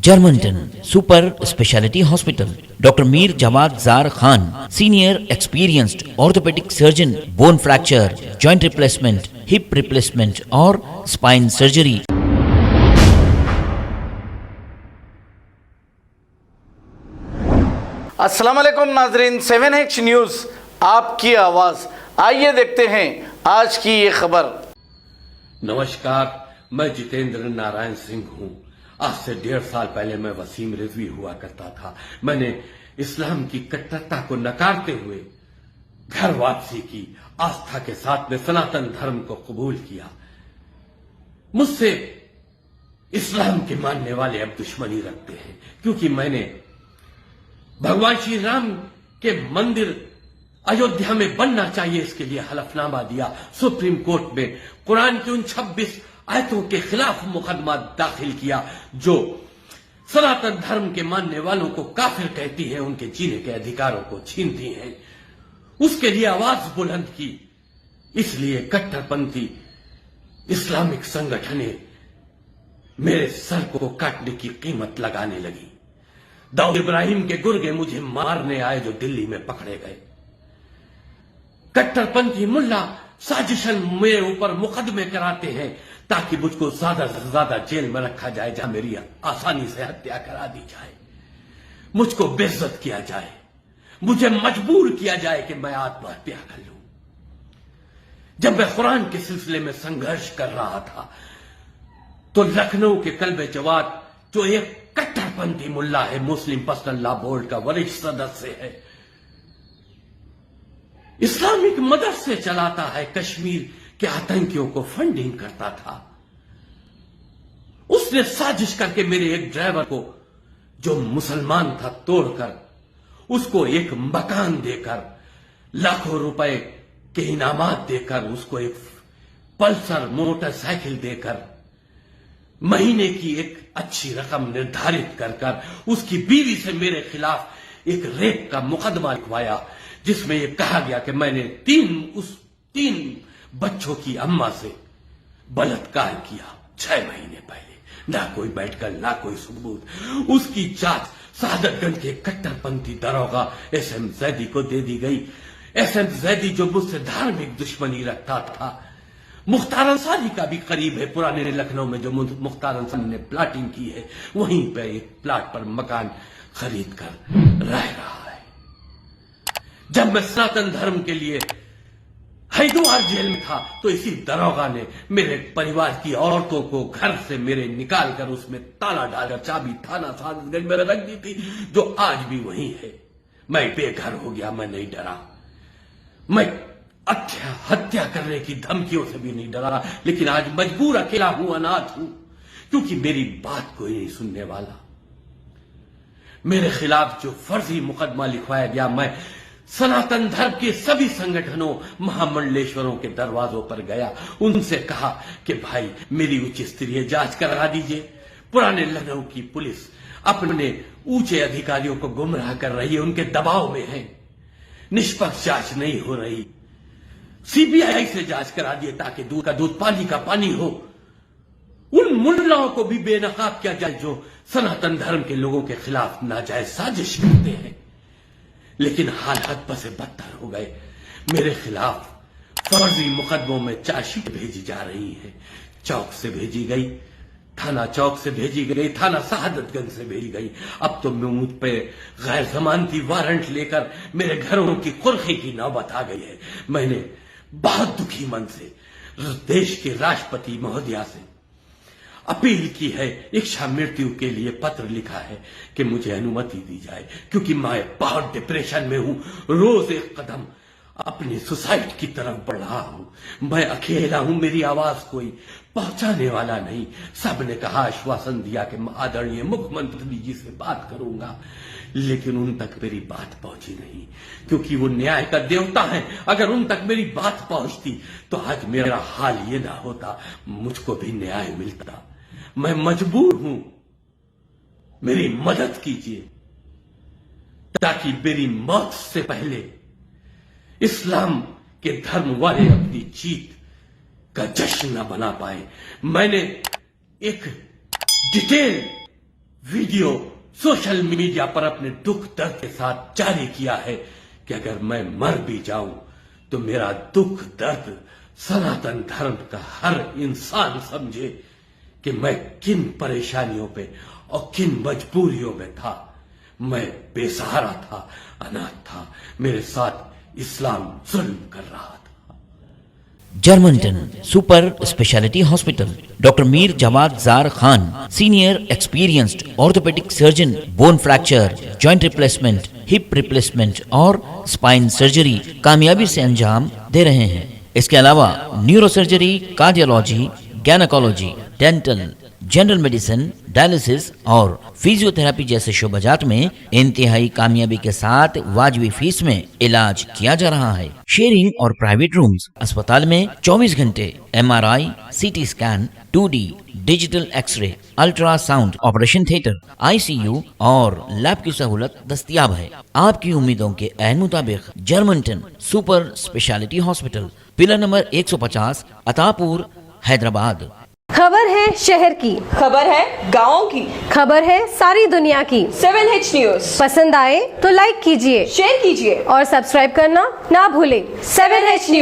Germantown Super Speciality Hospital. Dr. Mir Jawad Zar Khan, Senior Experienced Orthopedic Surgeon, Bone Fracture, Joint Replacement, Hip Replacement और Spine Surgery. अस्सलाम वालेकुम नाजरीन, 7H news आपकी आवाज़। आइए देखते हैं आज की ये खबर। नमस्कार, मैं जितेंद्र नारायण सिंह हूँ। आज से 1.5 साल पहले मैं वसीम रिजवी हुआ करता था। मैंने इस्लाम की कट्टरता को नकारते हुए घर वापसी की, आस्था के साथ में सनातन धर्म को कबूल किया। मुझसे इस्लाम के मानने वाले अब दुश्मनी रखते हैं, क्योंकि मैंने भगवान श्री राम के मंदिर अयोध्या में बनना चाहिए इसके लिए हलफनामा दिया। सुप्रीम कोर्ट में कुरान की उन 26 आयतों के खिलाफ मुकदमा दाखिल किया जो सनातन धर्म के मानने वालों को काफिर कहती हैं, उनके जीने के अधिकारों को छीनती हैं। उसके लिए आवाज बुलंद की। इसलिए कट्टरपंथी इस्लामिक संगठनें मेरे सर को काटने की कीमत लगाने लगी। दाऊद इब्राहिम के गुर्गे मुझे मारने आए जो दिल्ली में पकड़े गए। कट्टरपंथी मुल्ला साजिशन मेरे ऊपर मुकदमे कराते हैं ताकि मुझको ज्यादा से ज्यादा जेल में रखा जाए, जहां मेरी आसानी से हत्या करा दी जाए, मुझको बेइज्जत किया जाए, मुझे मजबूर किया जाए कि मैं आत्महत्या कर लूं। जब मैं कुरान के सिलसिले में संघर्ष कर रहा था तो लखनऊ के कल्बे जवाद, जो एक कट्टरपंथी मुल्ला है, मुस्लिम पर्सनल लॉ बोर्ड का वरिष्ठ सदस्य है, इस्लामिक मदरसे चलाता है, कश्मीर के आतंकियों को फंडिंग करता था। उसने साजिश करके मेरे एक ड्राइवर को, जो मुसलमान था, तोड़कर उसको एक मकान देकर, लाखों रुपए के इनामात देकर, उसको एक पल्सर मोटरसाइकिल देकर, महीने की एक अच्छी रकम निर्धारित कर उसकी बीवी से मेरे खिलाफ एक रेप का मुकदमा लिखवाया, जिसमें यह कहा गया कि मैंने तीन बच्चों की अम्मा से बलात्कार किया 6 महीने पहले। ना कोई मेडिकल, ना कोई सबूत। उसकी जांच शहादतगंज के कट्टरपंथी दरोगा SM जैदी को दे दी गई। SM जैदी जो मुझसे धार्मिक दुश्मनी रखता था, मुख्तार अंसारी का भी करीब है। पुराने लखनऊ में जो मुख्तार अंसारी ने प्लाटिंग की है, वहीं पे एक प्लाट पर मकान खरीद कर रह रहा है। जब मैं सनातन धर्म के लिए हरिद्वार जेल में था तो इसी दरोगा ने मेरे परिवार की औरतों को घर से मेरे निकाल कर उसमें ताला डालकर चाबी थाना सादतगंज में रख दी थी, जो आज भी वहीं है। मैं बेघर हो गया, मैं नहीं डरा। मैं हत्या करने की धमकियों से भी नहीं डरा, लेकिन आज मजबूर अकेला हूं, अनाथ हूं, क्योंकि मेरी बात कोई नहीं सुनने वाला। मेरे खिलाफ जो फर्जी मुकदमा लिखवाया गया, मैं सनातन धर्म के सभी संगठनों, महामंडलेश्वरों के दरवाजों पर गया, उनसे कहा कि भाई मेरी उच्च स्तरीय जांच करा दीजिए। पुराने लखनऊ की पुलिस अपने ऊंचे अधिकारियों को गुमराह कर रही है, उनके दबाव में है, निष्पक्ष जांच नहीं हो रही। CBI से जांच करा दिए ताकि दूध का दूध, पानी का पानी हो। उन मुल्लाओं को भी बेनकाब किया जाए जो सनातन धर्म के लोगों के खिलाफ नाजायज साजिश करते हैं। लेकिन हाल हद से बदतर हो गए। मेरे खिलाफ फर्जी मुकदमों में चार्जशीट भेजी जा रही है। चौक से भेजी गई, थाना चौक से भेजी गई, थाना शहादतगंज से भेजी गई। अब तो मुझ पे गैर जमानती वारंट लेकर मेरे घरों की कुर्खी की नौबत आ गई है। मैंने बहुत दुखी मन से देश के राष्ट्रपति महोदया से अपील की है, इच्छा मृत्यु के लिए पत्र लिखा है कि मुझे अनुमति दी जाए, क्योंकि मैं बहुत डिप्रेशन में हूं। रोज एक कदम अपनी सुसाइड की तरफ बढ़ रहा हूं। मैं अकेला हूं, मेरी आवाज कोई पहुंचाने वाला नहीं। सबने कहा, आश्वासन दिया कि आदरणीय मुख्यमंत्री जी से बात करूंगा, लेकिन उन तक मेरी बात पहुंची नहीं, क्योंकि वो न्याय का देवता है। अगर उन तक मेरी बात पहुंचती तो आज मेरा हाल ये ना होता, मुझको भी न्याय मिलता। मैं मजबूर हूं, मेरी मदद कीजिए ताकि मेरी मौत से पहले इस्लाम के धर्म वाले अपनी जीत का जश्न न बना पाए। मैंने एक डिटेल वीडियो सोशल मीडिया पर अपने दुख दर्द के साथ जारी किया है कि अगर मैं मर भी जाऊं तो मेरा दुख दर्द सनातन धर्म का हर इंसान समझे कि मैं किन परेशानियों पे और किन मजबूरियों में था। मैं बेसहारा था, अनाथ था, मेरे साथ इस्लाम जुल्म कर रहा था। जर्मनटन super speciality hospital, doctor Mir जमात जार Khan, senior experienced orthopaedic surgeon, bone fracture, joint replacement, hip replacement और स्पाइन सर्जरी कामयाबी से अंजाम दे रहे हैं। इसके अलावा neuro surgery, cardiology, gynaecology, dental, general medicine, dialysis और फिजियोथेरेपी जैसे शोबाजात में इंतहाई कामयाबी के साथ वाजबी फीस में इलाज किया जा रहा है। शेयरिंग और प्राइवेट रूम्स, अस्पताल में 24 घंटे MRI, CT scan, 2D digital x ray, ultrasound, operation theatre, ICU और लैब की सहूलत दस्तयाब है। आपकी उम्मीदों के ऐन मुताबिक Germanten super speciality hospital, pillar number 150, Attapur, Hyderabad. खबर है शहर की, खबर है गाँव की, खबर है सारी दुनिया की। 7H न्यूज पसंद आए तो लाइक कीजिए, शेयर कीजिए और सब्सक्राइब करना ना भूलें। 7H news.